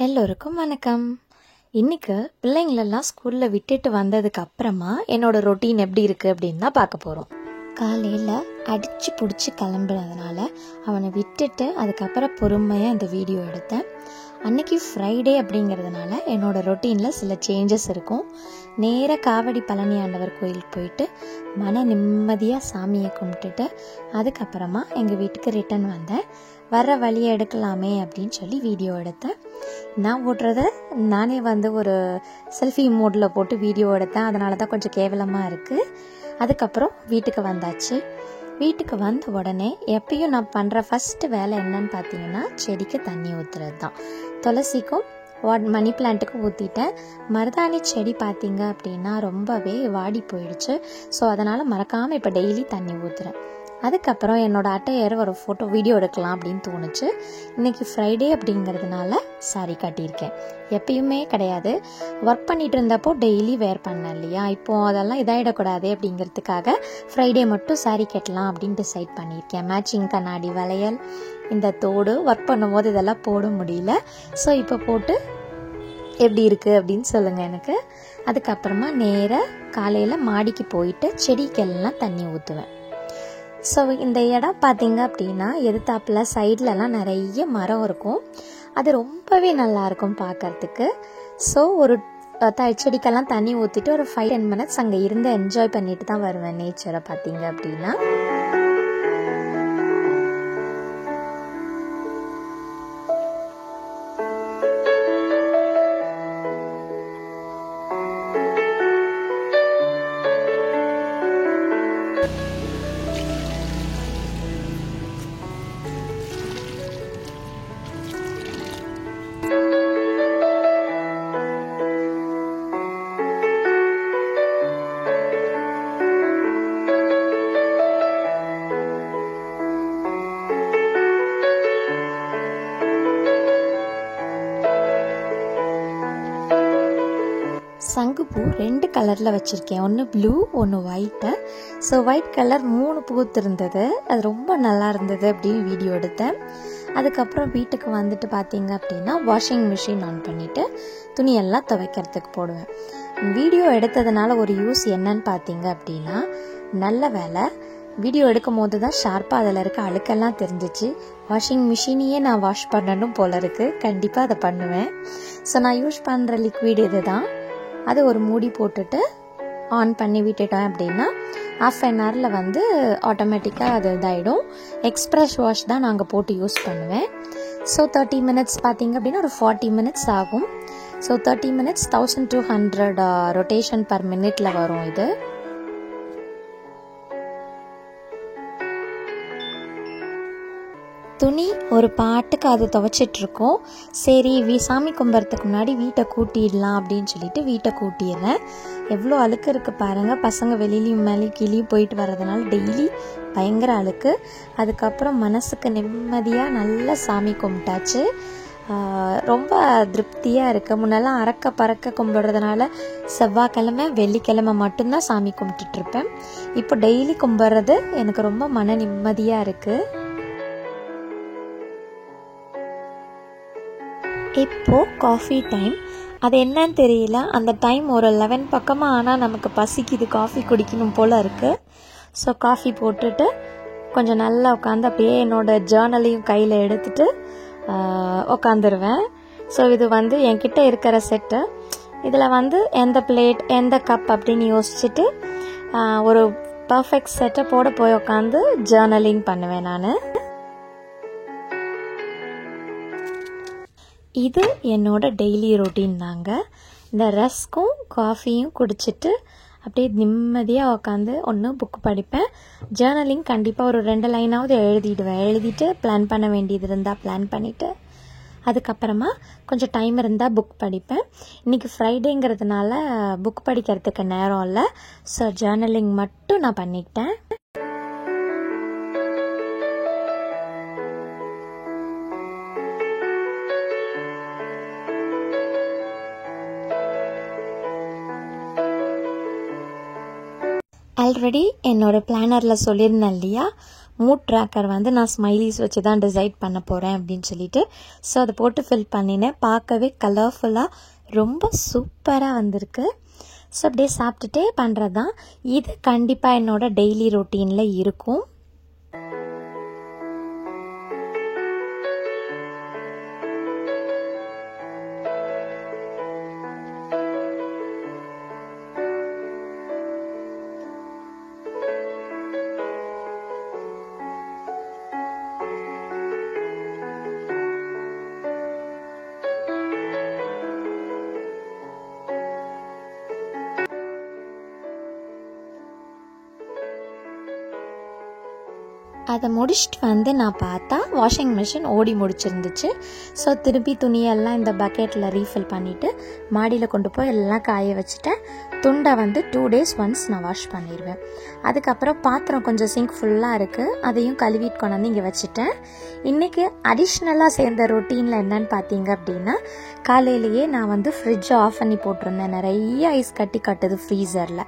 எல்லோருக்கும் வணக்கம். இன்னைக்கு பிள்ளைங்களெல்லாம் ஸ்கூலில் விட்டுட்டு வந்ததுக்கு அப்புறமா என்னோட ரொட்டீன் எப்படி இருக்குது அப்படின்னு தான் பார்க்க போகிறோம். காலையில் அடித்து பிடிச்சி கிளம்புறதுனால அவனை விட்டுட்டு அதுக்கப்புறம் பொறுமையாக இந்த வீடியோ எடுத்தேன். அன்றைக்கி ஃப்ரைடே அப்படிங்கிறதுனால என்னோடய ரொட்டீனில் சில சேஞ்சஸ் இருக்கும். நேராக காவடி பழனி ஆண்டவர் கோயிலுக்கு போயிட்டு மன நிம்மதியாக சாமியை கும்பிட்டுட்டு அதுக்கப்புறமா எங்கள் வீட்டுக்கு ரிட்டன் வந்தேன். வர்ற வழியை எடுக்கலாமே அப்படின்னு சொல்லி வீடியோ எடுத்தேன். நான் ஓட்டுறத நானே ஒரு செல்ஃபி மோடில் போட்டு வீடியோ எடுத்தேன். அதனால தான் கொஞ்சம் கேவலமாக இருக்குது. அதுக்கப்புறம் வீட்டுக்கு வந்தாச்சு. வீட்டுக்கு வந்த உடனே எப்பயும் நான் பண்ணுற ஃபஸ்ட்டு வேலை என்னன்னு பார்த்தீங்கன்னா செடிக்கு தண்ணி ஊற்றுறது தான். துளசிக்கும் மணி பிளான்ட்டுக்கும் ஊற்றிட்டேன். மருதாணி செடி பார்த்தீங்க அப்படின்னா ரொம்பவே வாடி போயிடுச்சு. ஸோ அதனால் மறக்காமல் இப்போ டெய்லி தண்ணி ஊற்றுறேன். அதுக்கப்புறம் என்னோடய அட்டையர் ஒரு ஃபோட்டோ வீடியோ எடுக்கலாம் அப்படின்னு தோணுச்சு. இன்றைக்கி ஃப்ரைடே அப்படிங்கிறதுனால சாரி கட்டியிருக்கேன். எப்பயுமே கிடையாது, ஒர்க் பண்ணிகிட்டு இருந்தப்போ டெய்லி வேர் பண்ணேன் இல்லையா. இப்போது அதெல்லாம் இதாகிடக்கூடாது அப்படிங்கிறதுக்காக ஃப்ரைடே மட்டும் சாரி கட்டலாம் அப்படின்னு டிசைட் பண்ணியிருக்கேன். மேட்சிங் கண்ணாடி வளையல், இந்த தோடு ஒர்க் பண்ணும்போது இதெல்லாம் போட முடியல. ஸோ இப்போ போட்டு எப்படி இருக்குது அப்படின்னு சொல்லுங்கள் எனக்கு. அதுக்கப்புறமா நேராக காலையில் மாடிக்கு போயிட்டு செடிக்கெல்லாம் தண்ணி ஊற்றுவேன். ஸோ இந்த இடம் பார்த்தீங்க அப்படின்னா எதிர்த்தாப்பில் சைட்லலாம் நிறைய மரம் இருக்கும். அது ரொம்பவே நல்லாயிருக்கும் பார்க்குறதுக்கு. ஸோ ஒரு செடிக்கெல்லாம் தண்ணி ஊற்றிட்டு ஒரு 5-10 மினிட்ஸ் அங்கே இருந்து என்ஜாய் பண்ணிட்டு தான் வருவேன் நேச்சரை பார்த்தீங்க அப்படின்னா. சங்குப்பூ 2 கலரில் வச்சுருக்கேன். ஒன்று ப்ளூ, ஒன்று ஒயிட்டு. ஸோ ஒயிட் கலர் 3 பூத்து இருந்தது. அது ரொம்ப நல்லா இருந்தது அப்படின்னு வீடியோ எடுத்தேன். அதுக்கப்புறம் வீட்டுக்கு வந்துட்டு பார்த்தீங்க அப்படின்னா வாஷிங் மிஷின் ஆன் பண்ணிவிட்டு துணியெல்லாம் துவைக்கிறதுக்கு போடுவேன். வீடியோ எடுத்ததுனால ஒரு யூஸ் என்னன்னு பார்த்தீங்க அப்படின்னா, நல்ல வேலை வீடியோ எடுக்கும் போது தான் ஷார்ப்பாக அதில் இருக்க அழுக்கெல்லாம் தெரிஞ்சிச்சு. வாஷிங் மிஷினையே நான் வாஷ் பண்ணணும் போல இருக்குது. கண்டிப்பாக அதை பண்ணுவேன். ஸோ நான் யூஸ் பண்ணுற லிக்விட் இது தான். அது ஒரு மூடி போட்டுட்டு ஆன் பண்ணி விட்டுட்டேன் அப்படின்னா ½ an hourல ஆட்டோமேட்டிக்காக அது இதாகிடும். எக்ஸ்ப்ரெஸ் வாஷ் தான் நாங்கள் போட்டு யூஸ் பண்ணுவேன். ஸோ 30 மினிட்ஸ் பார்த்தீங்க அப்படின்னா ஒரு 40 மினிட்ஸ் ஆகும். ஸோ 30 மினிட்ஸ் 1200 ரொட்டேஷன் பர் மினிட்ல வரும் இது. துணி ஒரு பாட்டுக்கு அது துவைச்சிட்ருக்கோம். சரி சாமி கும்பிட்றதுக்கு முன்னாடி வீட்டை கூட்டிடலாம் அப்படின்னு சொல்லிட்டு வீட்டை கூட்டிடுறேன். எவ்வளோ அழுக்கு இருக்குது பாருங்கள். பசங்க வெளியிலையும் மேலே கீழேயும் போயிட்டு வர்றதுனால டெய்லி பயங்கர அழுக்கு. அதுக்கப்புறம் மனசுக்கு நிம்மதியாக நல்லா சாமி கும்பிட்டாச்சு. ரொம்ப திருப்தியாக இருக்குது. முன்னெல்லாம் அறக்க பறக்க கும்பிட்றதுனால செவ்வாய்க்கிழமை வெள்ளிக்கிழமை மட்டும்தான் சாமி கும்பிட்டுட்ருப்பேன். இப்போ டெய்லி கும்பிட்றது எனக்கு ரொம்ப மன நிம்மதியாக இருக்குது. இப்போது காஃபி டைம். அது என்னன்னு தெரியல, அந்த டைம் ஒரு 11 பக்கமாக ஆனால் நமக்கு பசிக்குது, காஃபி குடிக்கணும் போல் இருக்குது. ஸோ காஃபி போட்டுட்டு கொஞ்சம் நல்லா உட்காந்து அப்படியே என்னோடய ஜேர்னலையும் கையில் எடுத்துகிட்டு உட்காந்துருவேன். ஸோ இது என்கிட்ட இருக்கிற செட்டு. இதில் எந்த பிளேட் எந்த கப் அப்படின்னு யோசிச்சுட்டு ஒரு பர்ஃபெக்ட் செட்டை போட போய் உட்காந்து ஜேர்னலிங் பண்ணுவேன் நான். இது என்னோட டெய்லி ரொட்டீன் தாங்க. இந்த ரஸ்க்கும் காஃபியும் குடிச்சிட்டு அப்படியே நிம்மதியாக உட்காந்து ஒன்று புக்கு படிப்பேன். ஜேர்னலிங் கண்டிப்பாக ஒரு 2 லைனாவது எழுதிடுவேன். எழுதிட்டு பிளான் பண்ண வேண்டியது இருந்தால் பிளான் பண்ணிவிட்டு அதுக்கப்புறமா கொஞ்சம் டைம் இருந்தால் புக் படிப்பேன். இன்றைக்கி ஃப்ரைடேங்கிறதுனால புக் படிக்கிறதுக்கு நேரம் இல்லை. ஸோ ஜேர்னலிங் மட்டும் நான் பண்ணிக்கிட்டேன். ஆல்ரெடி என்னோட பிளானரில் சொல்லியிருந்தேன் இல்லையா, மூட் ட்ராக்கர் வந்து நான் ஸ்மைலிஸ் வச்சு தான் டிசைட் பண்ண போகிறேன் அப்படின்னு சொல்லிட்டு. ஸோ அதை போட்டு ஃபில் பண்ணினேன். பார்க்கவே கலர்ஃபுல்லாக ரொம்ப சூப்பராக வந்திருக்கு. ஸோ அப்படியே சாப்பிட்டுட்டே பண்ணுறது தான். இது கண்டிப்பாக என்னோட டெய்லி ரொட்டீனில் இருக்கும். அதை முடிச்சுட்டு வந்து நான் பார்த்தா வாஷிங் மிஷின் ஓடி முடிச்சிருந்துச்சு. ஸோ திருப்பி துணியெல்லாம் இந்த பக்கெட்டில் ரீஃபில் பண்ணிவிட்டு மாடியில் கொண்டு போய் எல்லாம் காய வச்சுட்டேன். துண்டை வந்து 2 days ஒன்ஸ் நான் வாஷ் பண்ணிடுவேன். அதுக்கப்புறம் பாத்திரம் கொஞ்சம் சிங்க் ஃபுல்லாக இருக்குது, அதையும் கழுவிட்டு கொண்டு வந்து இங்கே வச்சுட்டேன். இன்றைக்கி அடிஷ்னலாக சேர்ந்த ரொட்டீனில் என்னன்னு பார்த்தீங்க அப்படின்னா, காலையிலேயே நான் வந்து ஃப்ரிட்ஜை ஆஃப் பண்ணி போட்டிருந்தேன். நிறைய ஐஸ் கட்டுது ஃப்ரீசரில்.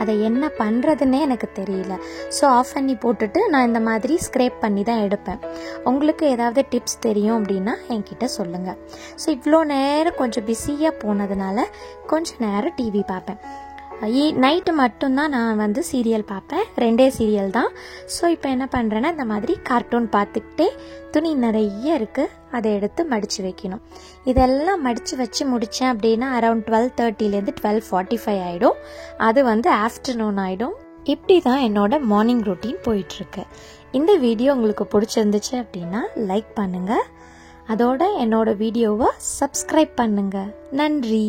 அதை என்ன பண்ணுறதுன்னே எனக்கு தெரியல. ஸோ ஆஃப் பண்ணி போட்டுட்டு நான் இந்த மாதிரி ஸ்க்ரேப் பண்ணி தான் எடுப்பேன். உங்களுக்கு ஏதாவது டிப்ஸ் தெரியும் அப்படின்னா என்கிட்ட சொல்லுங்கள். ஸோ இவ்வளோ நேரம் கொஞ்சம் பிஸியாக போனதுனால கொஞ்சம் நேரம் டிவி பார்ப்பேன். நைட்டு மட்டும்தான் நான் வந்து சீரியல் பார்ப்பேன். 2 சீரியல் தான். ஸோ இப்போ என்ன பண்ணுறேன்னா, இந்த மாதிரி கார்ட்டூன் பார்த்துக்கிட்டே துணி நிறைய இருக்குது, அதை எடுத்து மடித்து வைக்கணும். இதெல்லாம் மடித்து வச்சு முடித்தேன் அப்படின்னா அரௌண்ட் 12:30 12:45 ஆகிடும். அது வந்து ஆஃப்டர்நூன் ஆகிடும். இப்படி தான் என்னோட மார்னிங் ரொட்டீன் போயிட்டுருக்கு. இந்த வீடியோ உங்களுக்கு பிடிச்சிருந்துச்சு அப்படின்னா லைக் பண்ணுங்கள். அதோட என்னோட வீடியோவை சப்ஸ்கிரைப் பண்ணுங்கள். நன்றி.